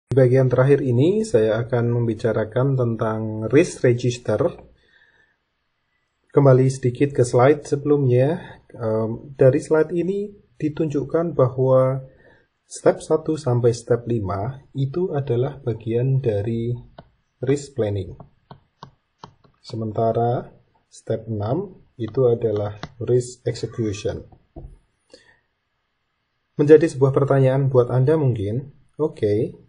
Di bagian terakhir ini saya akan membicarakan tentang risk register. Kembali sedikit ke slide sebelumnya. Dari slide ini ditunjukkan bahwa step 1 sampai step 5 itu adalah bagian dari risk planning. Sementara step 6 itu adalah risk execution. Menjadi sebuah pertanyaan buat Anda mungkin, oke,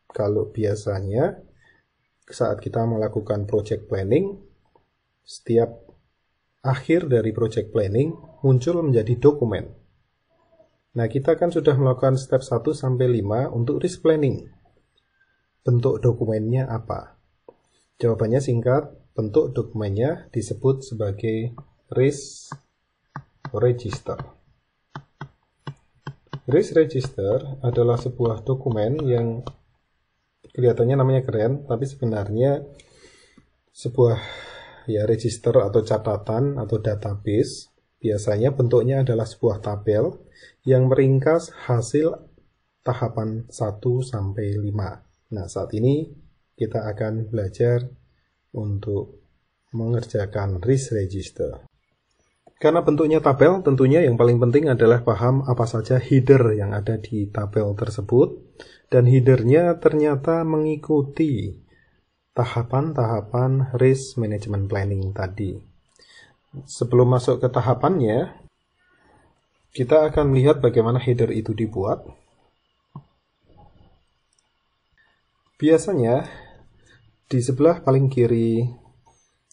kalau biasanya saat kita melakukan project planning, setiap akhir dari project planning muncul menjadi dokumen. Nah, kita kan sudah melakukan step 1 sampai 5 untuk risk planning. Bentuk dokumennya apa? Jawabannya singkat, bentuk dokumennya disebut sebagai risk register. Risk register adalah sebuah dokumen yang kelihatannya namanya keren, tapi sebenarnya sebuah register atau catatan atau database. Biasanya bentuknya adalah sebuah tabel yang meringkas hasil tahapan 1 sampai 5. Nah, saat ini kita akan belajar untuk mengerjakan risk register. Karena bentuknya tabel, tentunya yang paling penting adalah paham apa saja header yang ada di tabel tersebut. Dan headernya ternyata mengikuti tahapan-tahapan risk management planning tadi. Sebelum masuk ke tahapannya, kita akan melihat bagaimana header itu dibuat. Biasanya, di sebelah paling kiri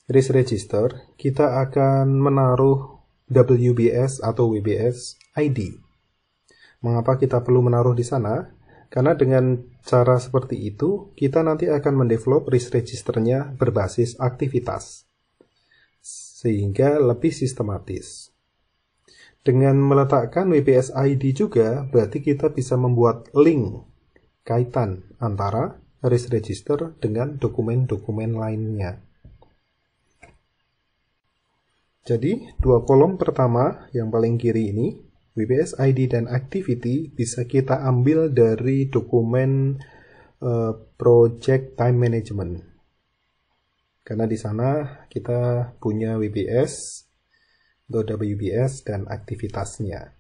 risk register, kita akan menaruh WBS atau WBS ID. Mengapa kita perlu menaruh di sana? Karena dengan cara seperti itu, kita nanti akan mendevelop risk registernya berbasis aktivitas, sehingga lebih sistematis. Dengan meletakkan WBS ID juga, berarti kita bisa membuat link kaitan antara risk register dengan dokumen-dokumen lainnya. Jadi, dua kolom pertama yang paling kiri ini, WBS ID dan Activity, bisa kita ambil dari dokumen Project Time Management. Karena di sana kita punya WBS, atau WBS dan aktivitasnya.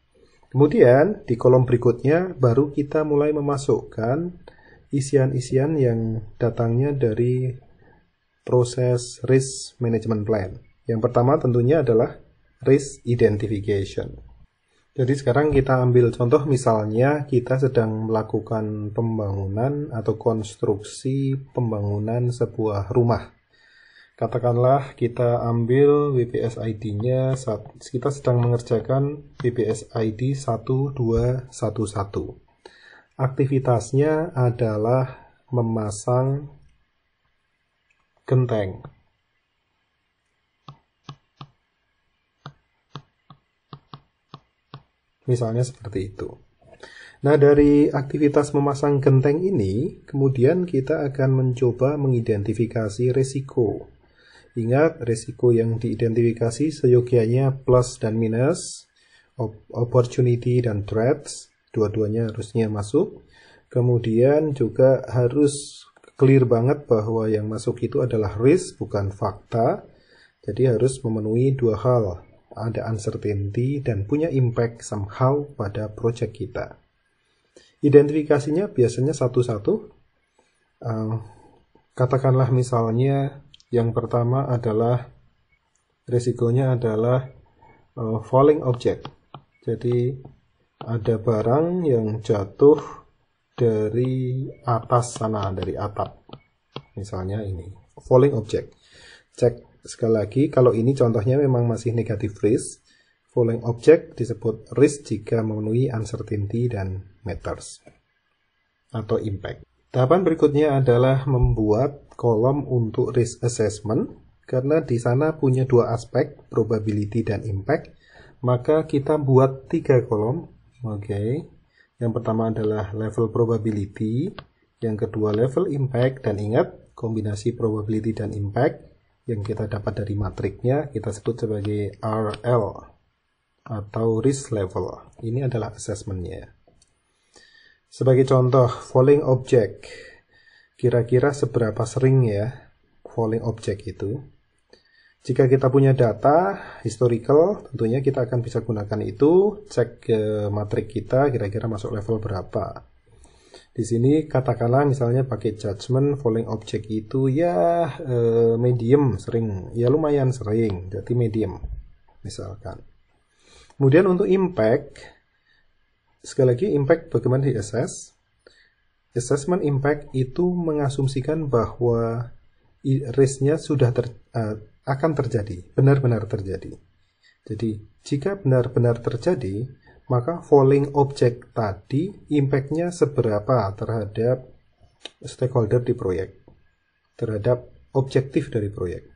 Kemudian, di kolom berikutnya, baru kita mulai memasukkan isian-isian yang datangnya dari proses Risk Management Plan. Yang pertama tentunya adalah risk identification. Jadi sekarang kita ambil contoh, misalnya kita sedang melakukan pembangunan atau konstruksi pembangunan sebuah rumah. Katakanlah kita ambil WBS ID-nya, kita sedang mengerjakan WBS ID 1211. Aktivitasnya adalah memasang genteng. Misalnya seperti itu. Nah, dari aktivitas memasang genteng ini, kemudian kita akan mencoba mengidentifikasi resiko. Ingat, resiko yang diidentifikasi seyogianya plus dan minus, opportunity dan threats, dua-duanya harusnya masuk. Kemudian juga harus clear banget bahwa yang masuk itu adalah risk, bukan fakta. Jadi harus memenuhi dua hal. Ada uncertainty dan punya impact somehow pada project kita. Identifikasinya biasanya satu-satu. Katakanlah misalnya yang pertama adalah resikonya adalah falling object. Jadi ada barang yang jatuh dari atas sana, dari atap. Misalnya ini, falling object. Cek sekali lagi, kalau ini contohnya memang masih negative risk. Falling object disebut risk jika memenuhi uncertainty dan matters atau impact. Tahapan berikutnya adalah membuat kolom untuk risk assessment. Karena di sana punya dua aspek, probability dan impact, maka kita buat 3 kolom. Oke. Yang pertama adalah level probability, yang kedua level impact, dan ingat kombinasi probability dan impact yang kita dapat dari matriknya kita sebut sebagai RL atau risk level. Ini adalah assessmentnya. Sebagai contoh, falling object. kira-kira seberapa sering ya falling object itu. Jika kita punya data historical, tentunya kita akan bisa gunakan itu, cek ke matrik kita kira-kira masuk level berapa. Di sini katakanlah misalnya pakai judgment falling object itu ya medium sering, ya lumayan sering, jadi medium misalkan. Kemudian untuk impact, sekali lagi impact bagaimana di assess? Assessment impact itu mengasumsikan bahwa risk-nya sudah akan terjadi, benar-benar terjadi. Jadi jika benar-benar terjadi, maka falling object tadi impact-nya seberapa terhadap stakeholder di proyek, terhadap objektif dari proyek.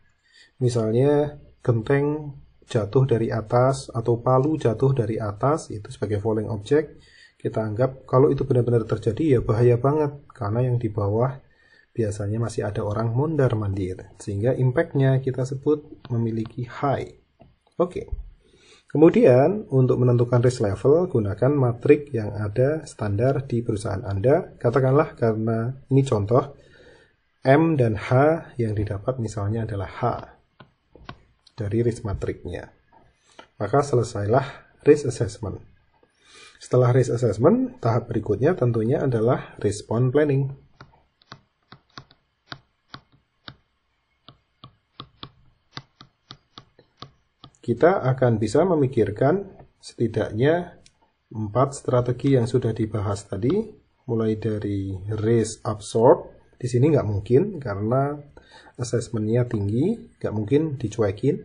Misalnya genteng jatuh dari atas atau palu jatuh dari atas, itu sebagai falling object. Kita anggap kalau itu benar-benar terjadi ya bahaya banget, karena yang di bawah biasanya masih ada orang mondar-mandir, sehingga impact-nya kita sebut memiliki high. Oke. Kemudian untuk menentukan risk level, gunakan matrik yang ada standar di perusahaan Anda. Katakanlah karena ini contoh, M dan H yang didapat misalnya adalah H dari risk matriknya. Maka selesailah risk assessment. Setelah risk assessment, tahap berikutnya tentunya adalah response planning. Kita akan bisa memikirkan setidaknya 4 strategi yang sudah dibahas tadi, mulai dari risk absorb. Di sini nggak mungkin karena assessment-nya tinggi, nggak mungkin dicuekin.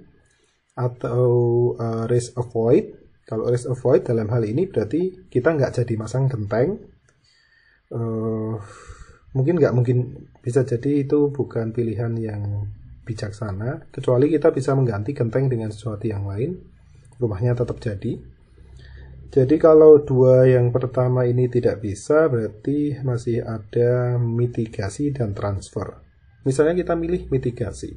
Atau risk avoid. Kalau risk avoid dalam hal ini berarti kita nggak jadi masang genteng. Mungkin bisa jadi itu bukan pilihan yang bijaksana, kecuali kita bisa mengganti genteng dengan sesuatu yang lain, rumahnya tetap jadi. Jadi kalau dua yang pertama ini tidak bisa, berarti masih ada mitigasi dan transfer. Misalnya kita milih mitigasi.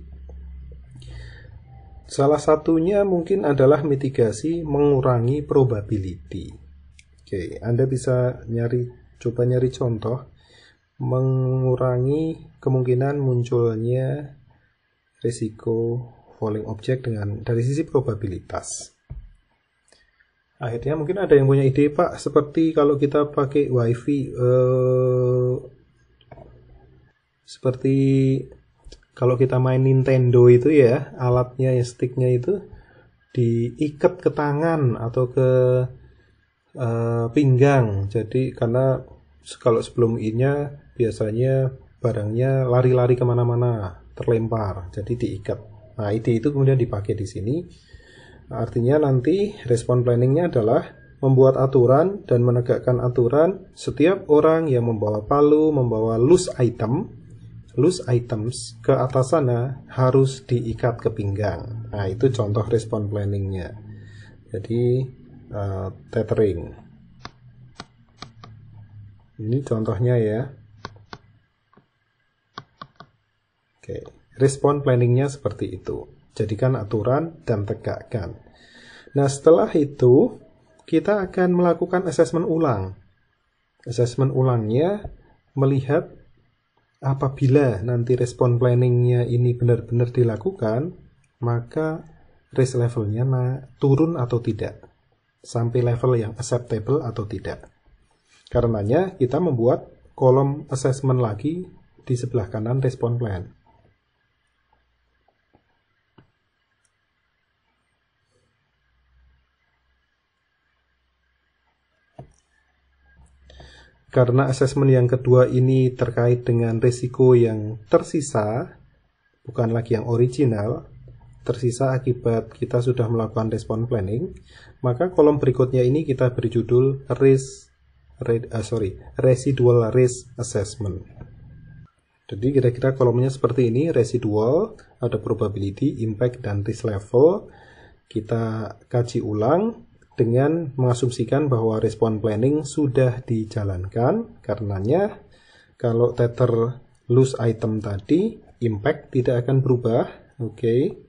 Salah satunya mungkin adalah mitigasi mengurangi probability. Oke, Anda bisa coba nyari contoh mengurangi kemungkinan munculnya risiko falling object dari sisi probabilitas. Akhirnya mungkin ada yang punya ide, Pak, seperti kalau kita pakai wifi, seperti kalau kita main Nintendo itu ya, alatnya ya, sticknya itu diikat ke tangan atau ke pinggang. Jadi karena kalau sebelum ini biasanya barangnya lari-lari kemana-mana, terlempar, jadi diikat. Nah, ide itu kemudian dipakai di sini. Artinya nanti response planningnya adalah membuat aturan dan menegakkan aturan. Setiap orang yang membawa palu, membawa loose items ke atas sana harus diikat ke pinggang. Nah, itu contoh response planningnya. Jadi tethering. Ini contohnya ya. Oke, respon planningnya seperti itu. Jadikan aturan dan tegakkan. Nah, setelah itu kita akan melakukan assessment ulang. Assessment ulangnya melihat apabila nanti respon planningnya ini benar-benar dilakukan, maka risk levelnya turun atau tidak, sampai level yang acceptable atau tidak. Karenanya kita membuat kolom assessment lagi di sebelah kanan respon plan. Karena assessment yang kedua ini terkait dengan risiko yang tersisa, bukan lagi yang original, tersisa akibat kita sudah melakukan response planning, maka kolom berikutnya ini kita beri judul residual risk assessment. Jadi kira-kira kolomnya seperti ini, residual, ada probability, impact, dan risk level. Kita kaji ulang dengan mengasumsikan bahwa response planning sudah dijalankan. Karenanya kalau tether loose item tadi, impact tidak akan berubah, oke.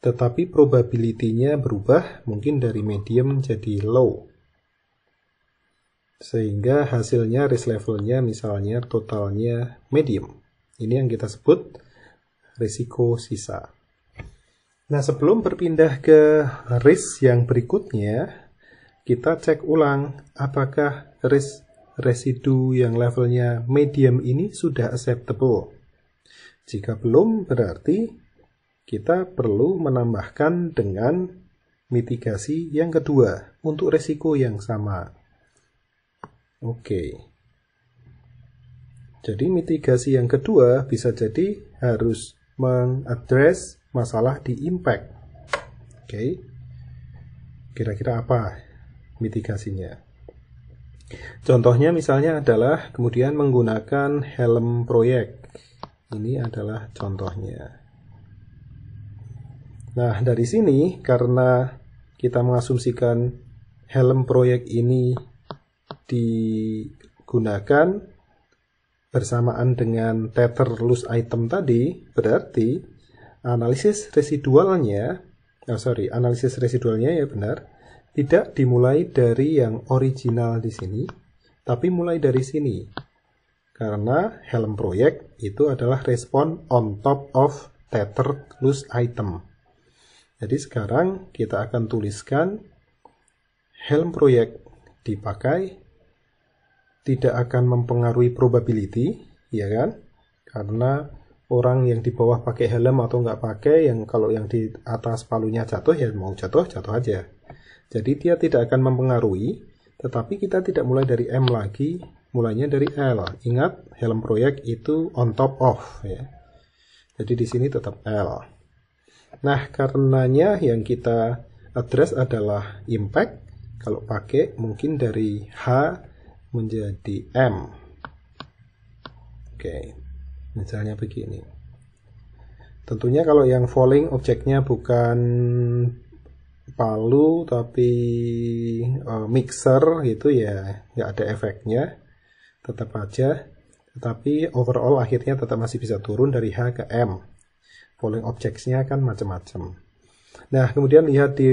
Tetapi probability-nya berubah, mungkin dari medium jadi low. Sehingga hasilnya risk levelnya misalnya totalnya medium. Ini yang kita sebut risiko sisa. Nah, sebelum berpindah ke risk yang berikutnya, kita cek ulang apakah risk residu yang levelnya medium ini sudah acceptable. Jika belum, berarti kita perlu menambahkan dengan mitigasi yang kedua untuk risiko yang sama. Oke. Jadi mitigasi yang kedua bisa jadi harus mengadres masalah di impact. Oke. Kira-kira apa mitigasinya? Contohnya misalnya adalah kemudian menggunakan helm proyek. Ini adalah contohnya. Nah, dari sini karena kita mengasumsikan helm proyek ini digunakan bersamaan dengan tether loose item tadi, berarti analisis residualnya ya benar, tidak dimulai dari yang original di sini, tapi mulai dari sini. Karena helm proyek itu adalah respon on top of tether loose item. Jadi sekarang kita akan tuliskan helm proyek dipakai tidak akan mempengaruhi probability, ya kan? Karena orang yang di bawah pakai helm atau nggak pakai, kalau yang di atas palunya jatuh, ya mau jatuh aja. Jadi dia tidak akan mempengaruhi, tetapi kita tidak mulai dari M lagi, mulainya dari L. Ingat, helm proyek itu on top of, ya. Jadi di sini tetap L. Nah, karenanya yang kita address adalah impact. Kalau pakai mungkin dari H menjadi M. Oke, misalnya begini. Tentunya kalau yang falling objeknya bukan palu tapi mixer gitu ya nggak ada efeknya, tetap aja. Tetapi overall akhirnya tetap masih bisa turun dari H ke M. Falling objects-nya kan macam-macam. Nah, kemudian lihat di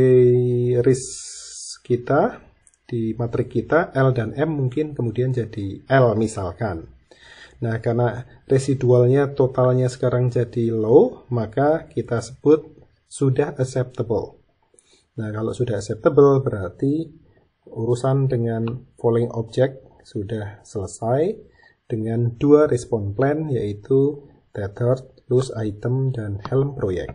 risk kita, di matrik kita, L dan M mungkin kemudian jadi L misalkan. Nah, karena residualnya totalnya sekarang jadi low, maka kita sebut sudah acceptable. Nah, kalau sudah acceptable berarti urusan dengan falling object sudah selesai dengan dua respon plan, yaitu tethered, loose item, dan helm proyek.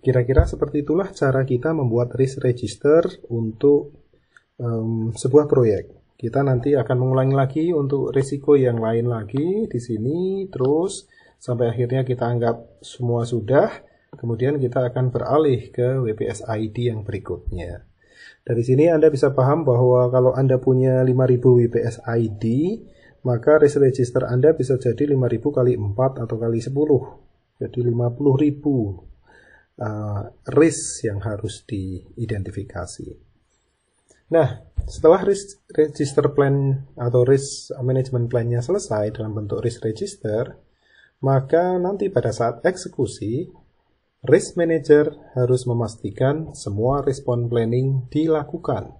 Kira-kira seperti itulah cara kita membuat risk register untuk sebuah proyek. Kita nanti akan mengulangi lagi untuk risiko yang lain lagi di sini, terus sampai akhirnya kita anggap semua sudah, kemudian kita akan beralih ke WPS ID yang berikutnya. Dari sini Anda bisa paham bahwa kalau Anda punya 5000 WPS ID, maka risk register Anda bisa jadi 5000 kali 4 atau kali 10. Jadi 50.000 risk yang harus diidentifikasi. Nah, setelah risk register plan atau risk management plan-nya selesai dalam bentuk risk register, maka nanti pada saat eksekusi, risk manager harus memastikan semua respon planning dilakukan.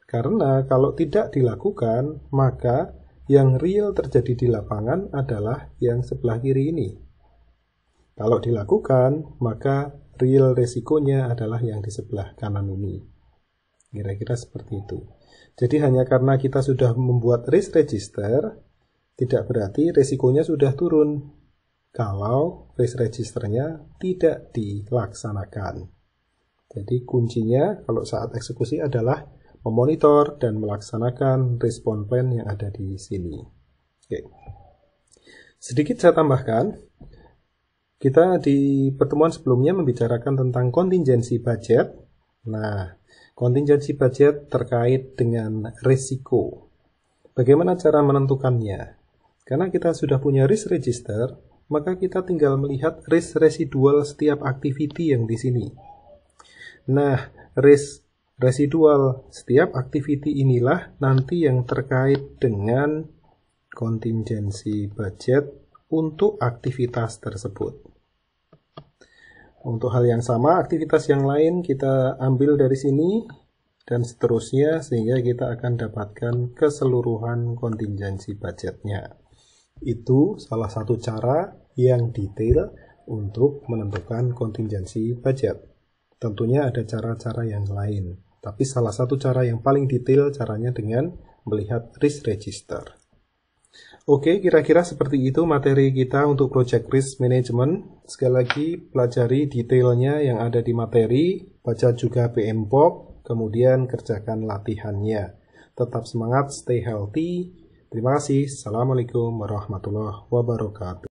Karena kalau tidak dilakukan, maka yang real terjadi di lapangan adalah yang sebelah kiri ini. Kalau dilakukan, maka real resikonya adalah yang di sebelah kanan ini. Kira-kira seperti itu. Jadi hanya karena kita sudah membuat risk register, tidak berarti resikonya sudah turun kalau risk registernya tidak dilaksanakan. Jadi kuncinya kalau saat eksekusi adalah memonitor dan melaksanakan respon plan yang ada di sini. Oke. Sedikit saya tambahkan, kita di pertemuan sebelumnya membicarakan tentang contingency budget. Nah, contingency budget terkait dengan risiko. Bagaimana cara menentukannya? Karena kita sudah punya risk register, maka kita tinggal melihat risk residual setiap activity yang di sini. Nah, risk residual setiap activity inilah nanti yang terkait dengan contingency budget untuk aktivitas tersebut. Untuk hal yang sama, aktivitas yang lain kita ambil dari sini, dan seterusnya, sehingga kita akan dapatkan keseluruhan kontingensi budgetnya. Itu salah satu cara yang detail untuk menentukan kontingensi budget. Tentunya ada cara-cara yang lain, tapi salah satu cara yang paling detail caranya dengan melihat risk register. Oke, kira-kira seperti itu materi kita untuk Project Risk Management. Sekali lagi, pelajari detailnya yang ada di materi, baca juga PMBOK, kemudian kerjakan latihannya. Tetap semangat, stay healthy. Terima kasih. Assalamualaikum warahmatullahi wabarakatuh.